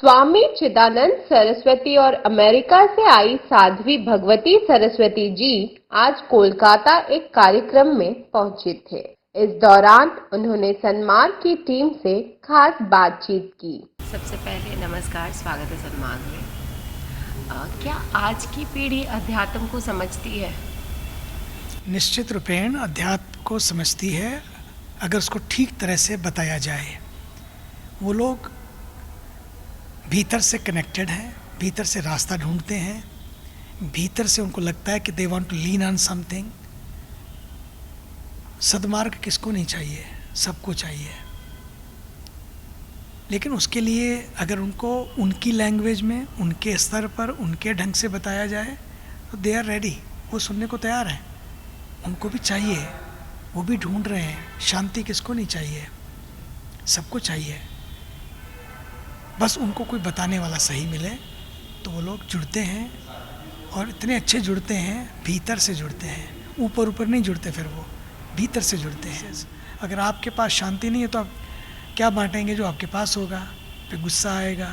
स्वामी चिदानंद सरस्वती और अमेरिका से आई साध्वी भगवती सरस्वती जी आज कोलकाता एक कार्यक्रम में पहुंचे थे। इस दौरान उन्होंने सन्मार्ग की टीम से खास बातचीत की। सबसे पहले नमस्कार, स्वागत है सन्मार्ग में। क्या आज की पीढ़ी अध्यात्म को समझती है? निश्चित रूपेण अध्यात्म को समझती है, अगर उसको ठीक तरह से बताया जाए। वो लोग भीतर से कनेक्टेड हैं, भीतर से रास्ता ढूंढते हैं, भीतर से उनको लगता है कि they want to lean on something. सद्मार्ग किसको नहीं चाहिए? सबको चाहिए। लेकिन उसके लिए अगर उनको उनकी लैंग्वेज में, उनके स्तर पर, उनके ढंग से बताया जाए तो दे आर रेडी, वो सुनने को तैयार हैं। उनको भी चाहिए, वो भी ढूंढ रहे हैं। शांति किसको नहीं चाहिए? सबको चाहिए। बस उनको कोई बताने वाला सही मिले तो वो लोग जुड़ते हैं, और इतने अच्छे जुड़ते हैं, भीतर से जुड़ते हैं। ऊपर ऊपर नहीं जुड़ते, फिर वो भीतर से जुड़ते हैं। अगर आपके पास शांति नहीं है तो आप क्या बांटेंगे? जो आपके पास होगा। फिर गुस्सा आएगा,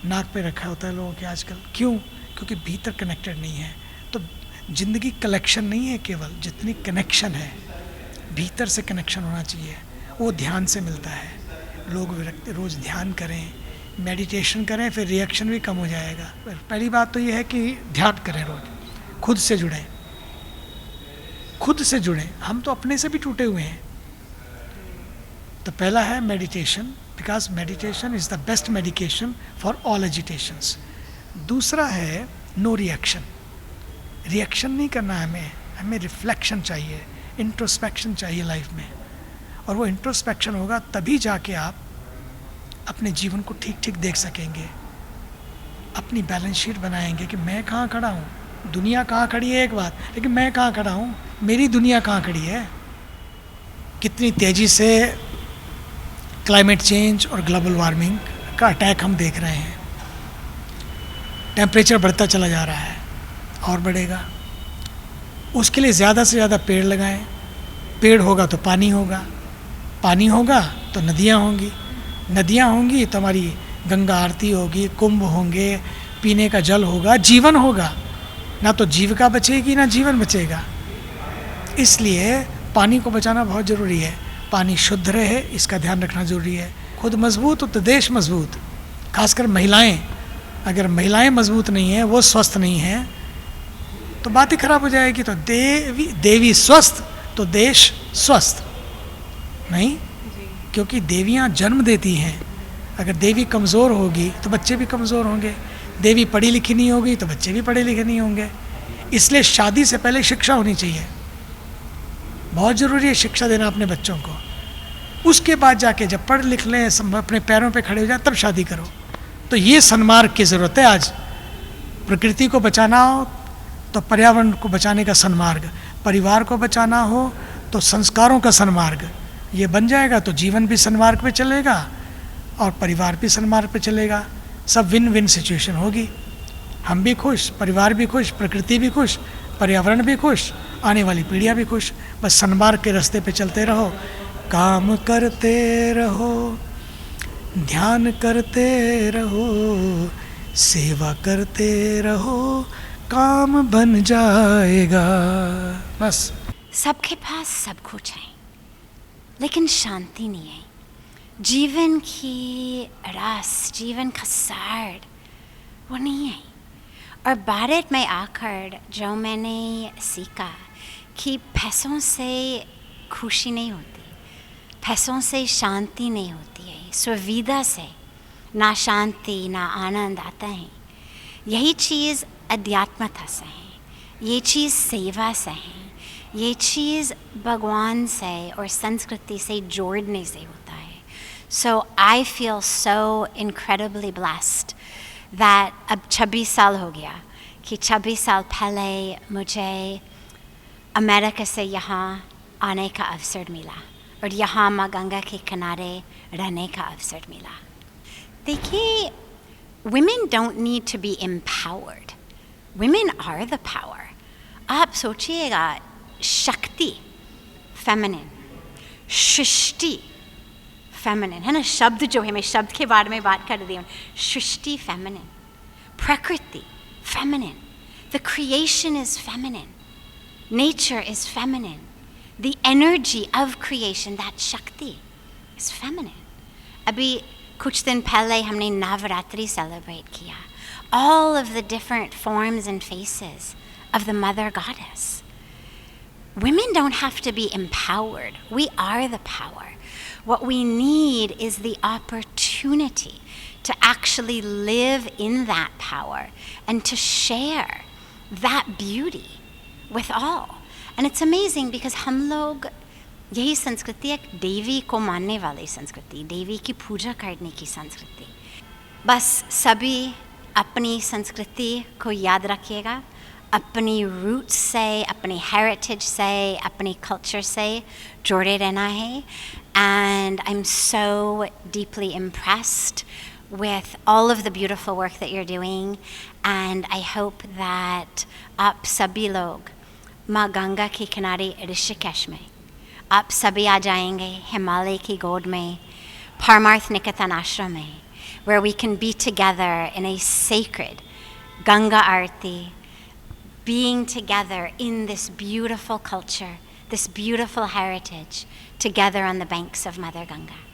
नाक पे रखा होता है लोगों के आजकल। क्यों? क्योंकि भीतर कनेक्टेड नहीं है। तो जिंदगी कलेक्शन नहीं है केवल, जितनी कनेक्शन है, भीतर से कनेक्शन होना चाहिए। वो ध्यान से मिलता है। लोग रोज़ ध्यान करें, मेडिटेशन करें, फिर रिएक्शन भी कम हो जाएगा। पहली बात तो ये है कि ध्यान करें, रोज खुद से जुड़ें, खुद से जुड़ें। हम तो अपने से भी टूटे हुए हैं। तो पहला है meditation, because meditation is the best medication for all agitations. दूसरा है नो रिएक्शन। रिएक्शन नहीं करना है हमें रिफ्लेक्शन चाहिए, इंट्रोस्पेक्शन चाहिए लाइफ में। और वो इंट्रोस्पेक्शन होगा तभी जाके आप अपने जीवन को ठीक ठीक देख सकेंगे, अपनी बैलेंस शीट बनाएंगे कि मैं कहाँ खड़ा हूँ। दुनिया कहाँ खड़ी है एक बात, लेकिन मैं कहाँ खड़ा हूँ, मेरी दुनिया कहाँ खड़ी है। कितनी तेज़ी से क्लाइमेट चेंज और ग्लोबल वार्मिंग का अटैक हम देख रहे हैं। टेम्परेचर बढ़ता चला जा रहा है और बढ़ेगा। उसके लिए ज़्यादा से ज़्यादा पेड़ लगाएं। पेड़ होगा तो पानी होगा, पानी होगा तो नदियाँ होंगी, नदियाँ होंगी तो हमारी गंगा आरती होगी, कुंभ होंगे, पीने का जल होगा, जीवन होगा। ना तो जीविका बचेगी ना जीवन बचेगा। इसलिए पानी को बचाना बहुत ज़रूरी है। पानी शुद्ध रहे, इसका ध्यान रखना ज़रूरी है। खुद मजबूत हो तो देश मजबूत। खासकर महिलाएं, अगर महिलाएं मजबूत नहीं हैं, वो स्वस्थ नहीं हैं, तो बात ही खराब हो जाएगी। तो देवी स्वस्थ तो देश स्वस्थ नहीं, क्योंकि देवियाँ जन्म देती हैं। अगर देवी कमज़ोर होगी तो बच्चे भी कमज़ोर होंगे। देवी पढ़ी लिखी नहीं होगी तो बच्चे भी पढ़े लिखे नहीं होंगे। इसलिए शादी से पहले शिक्षा होनी चाहिए। बहुत ज़रूरी है शिक्षा देना अपने बच्चों को। उसके बाद जाके जब पढ़ लिख लें, अपने पैरों पे खड़े हो जाए, तब शादी करो। तो ये सन्मार्ग की ज़रूरत है आज। प्रकृति को बचाना हो तो पर्यावरण को बचाने का सन्मार्ग, परिवार को बचाना हो तो संस्कारों का सन्मार्ग। ये बन जाएगा तो जीवन भी सन्मार्ग पे चलेगा और परिवार भी सन्मार्ग पे चलेगा। सब विन विन सिचुएशन होगी। हम भी खुश, परिवार भी खुश, प्रकृति भी खुश, पर्यावरण भी खुश, आने वाली पीढ़ियाँ भी खुश। बस सन्मार्ग के रास्ते पे चलते रहो, काम करते रहो, ध्यान करते रहो, सेवा करते रहो, काम बन जाएगा। बस। सबके पास सब कुछ है, लेकिन शांति नहीं है। जीवन की रस, जीवन का सार वो नहीं है। और भारत में आकर जो मैंने सीखा कि पैसों से खुशी नहीं होती, पैसों से शांति नहीं होती है, सुविधा से ना शांति ना आनंद आता है। यही चीज़ अध्यात्मता से है, ये चीज़ सेवा से है, ये चीज़ भगवान से और संस्कृति से जोड़ने से होता है। So I feel so incredibly blessed that अब 26 साल हो गया कि 26 साल पहले मुझे अमेरिका से यहाँ आने का अवसर मिला और यहाँ माँ गंगा के किनारे रहने का अवसर मिला। देखिए, women don't need to be empowered. Women are the power. आप सोचिएगा, शक्ति feminine, सृष्टि फेमिनिन है ना. शब्द जो है, मैं शब्द के बारे में बात कर रही हूँ. सृष्टि फेमिनिन, प्रकृति feminine, the creation is feminine, nature is feminine, the energy of creation, that shakti is feminine. अभी कुछ दिन पहले हमने नवरात्रि celebrate किया. All of the different forms and faces of the mother goddess. Women don't have to be empowered. We are the power. What we need is the opportunity to actually live in that power and to share that beauty with all. And it's amazing because हम लोग यही संस्कृति एक देवी को मानने वाली संस्कृति, देवी की पूजा करने की संस्कृति. बस सभी अपनी संस्कृति को याद रखिएगा, अपनी रूट्स से, अपनी हेरिटेज से, अपनी कल्चर से जुड़े रहना है. And I'm so deeply impressed with all of the beautiful work that you're doing, and I hope that आप सभी लोग माँ गंगा के किनारे ऋषिकेश में आप सभी आ जाएंगे, हिमालय की गोद में, Parmarth Nikatan Ashram में, where we can be together in a sacred Ganga Aarti, being together in this beautiful culture, this beautiful heritage, together on the banks of Mother Ganga.